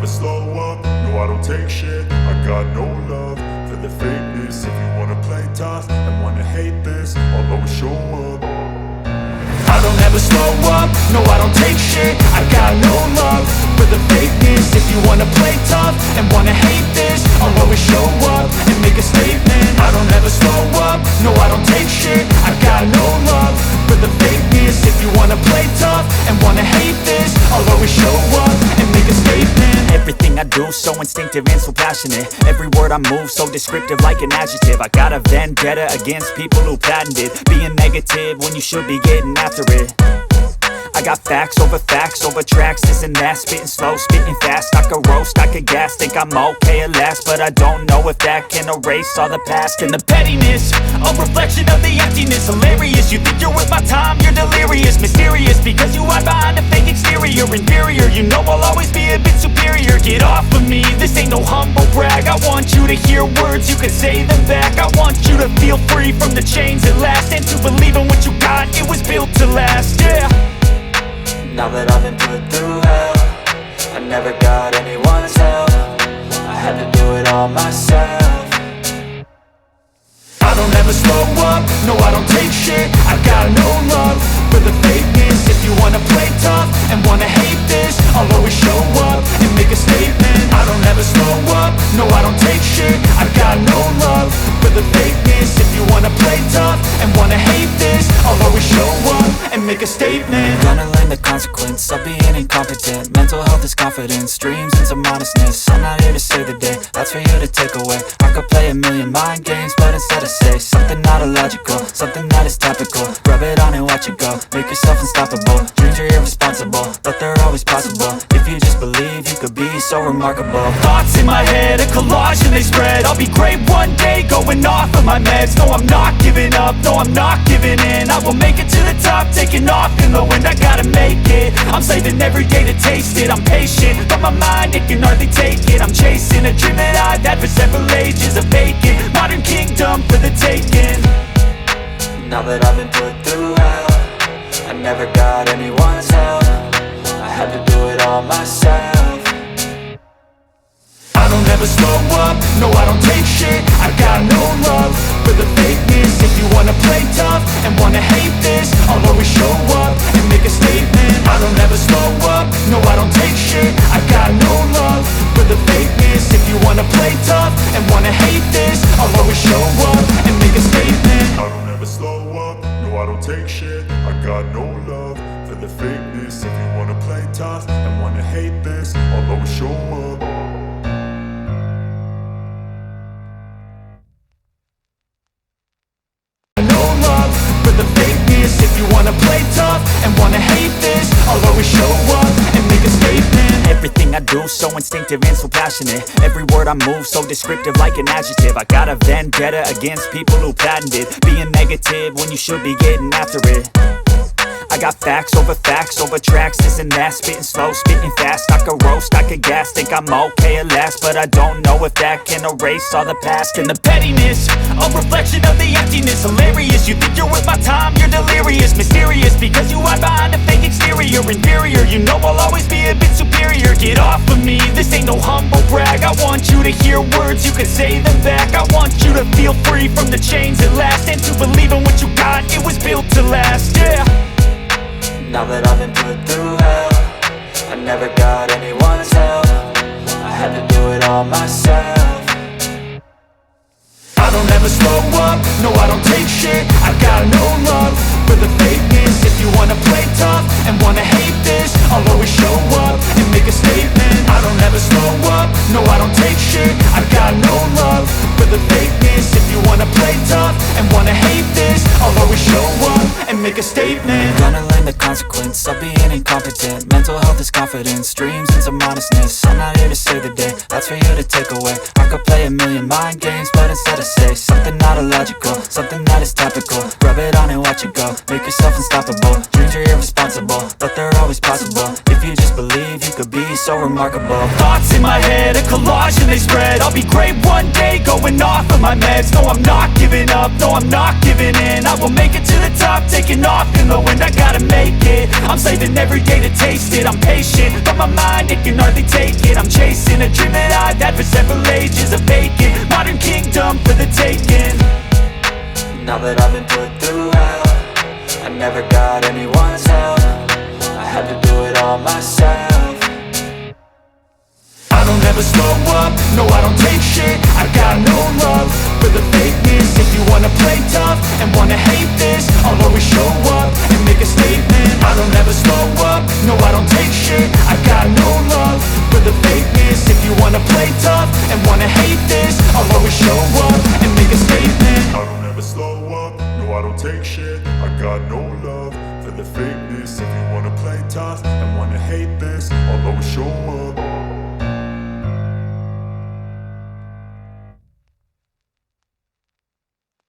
slow up, no I don't take shit. I got no love for the fakeness. If you wanna play tough and wanna hate this, I'll always show up. I don't ever slow up, no I don't take shit. I got no love for the fakeness. If you wanna play tough and wanna hate this, I'll always show up and make a statement. I don't ever slow up, no I don't take shit. I got no love for the fakeness. If you wanna play tough and wanna hate this, I'll always show up and make a statement. Everything I do so instinctive and so passionate. Every word I move so descriptive like an adjective. I got a vendetta against people who patented being negative when you should be getting after it. I got facts over tracks, this and that. Spitting slow, spitting fast. I could roast, I could gas. Think I'm okay at last, but I don't know if that can erase all the past. And the pettiness, a reflection of the emptiness. Hilarious, you think you're worth my time, you're delirious. Mysterious, because you hide behind a fake exterior. Inferior, you know I'll always be a bit superior. Get off of me, this ain't no humble brag. I want you to hear words, you can say them back. I want you to feel free from the chains at last, and to believe in what you got, it was built to last, yeah. Now that I've been put through hell, I never got anyone's help. I had to do it all myself. I don't ever slow up, no I don't take shit. I got no love for the fakeness. If you wanna play tough and wanna hate this, I'll always show up and make a statement. I don't ever slow up, no I don't take shit. I got no love for the fakeness. If you wanna play tough and wanna hate this, I'll always show up and make a statement. Gonna learn the consequence of being incompetent. Mental health is confidence, dreams and some honestness. I'm not here to save the day, that's for you to take away. I could play a million mind games, but instead I say something not illogical, something that is topical. Rub it on and watch it go, make yourself unstoppable. Dreams are irresponsible, but they're always possible. If you just believe, you could be so remarkable. Thoughts in my head, a collage and they spread. I'll be great one day, going off of my meds. No, I'm not giving up, no, I'm not giving in. I will make it to the top, taking off in the wind. I gotta make it, I'm saving every day to taste it. I'm patient, but my mind, it can hardly take it. I'm chasing a dream that I've had for several ages. A vacant, modern kingdom for the taking. Now that I've been put through hell, I never got anyone's help. I had to do it all myself. I don't ever slow up, no I don't take shit. I got no love for the fakeness. If you wanna play tough and wanna hate this, I'll always show up and make a statement. I don't ever slow up, no I don't take shit. I got no love for the fakeness. If you wanna play tough and wanna hate this, I'll always show up and make a statement. I don't ever slow up, no I don't take shit. I got no love for the fakeness. If you wanna play tough and wanna hate this, I'll always show up. If you wanna play tough and wanna hate this, I'll always show up and make a statement. Everything I do so instinctive and so passionate. Every word I move so descriptive like an adjective. I got a vendetta against people who patented being negative when you should be getting after it. I got facts over tracks, this and that. Spitting slow, spitting fast. I could roast, I could gas. Think I'm okay at last, but I don't know if that can erase all the past. And the pettiness, a reflection of the emptiness. Hilarious, you think you're worth my time, you're delirious. Mysterious, because you hide behind a fake exterior. Inferior, you know I'll always be a bit superior. Get off of me, this ain't no humble brag. I want you to hear words, you can say them back. I want you to feel free from the chains at last, and to believe in what you got, it was built to last, yeah. Now that I've been put through hell, I never got anyone's help. I had to do it all myself. I don't ever slow up, no I don't take shit. I got no love for the fakeness. If you wanna play tough and wanna hate this, I'll always show up and make a statement. I don't ever slow up, no I don't take shit. I got no love for the fakeness. If you wanna play tough and wanna hate this, I'll always show up and make a statement. Gonna learn the consequence of being incompetent. Mental health is confidence, dreams and some honestness. I'm not here to save the day, that's for you to take away. I could play a million mind games, but instead I say something not illogical, something that is topical. Rub it on and watch it go, make yourself unstoppable. Dreams are irresponsible, but they're always possible. If you just believe, you could be so remarkable. Thoughts in my head, a collage and they spread. I'll be great one day, going off of my meds. No, I'm not giving up, no, I'm not giving in. I will make it to the top, taking off in the wind. I gotta make it, I'm saving every day to taste it. I'm patient, but my mind, it can hardly take it. I'm chasing a dream that I've had for several ages. A vacant modern kingdom for the taking. Now that I've been put through hell, I never got anyone's help. I had to do it all myself. I don't ever slow up, no I don't take shit. I got no love for the fakeness. If you wanna play tough and wanna hate this, I'll always show up and make a statement. I don't ever slow up, no I don't take shit. I got no love for the fakeness. If you wanna play tough and wanna hate this, I'll always show up and make a statement. I don't ever slow up, no I don't take shit. I got no love for the fakeness. If you wanna play tough and wanna hate this, I'll always show up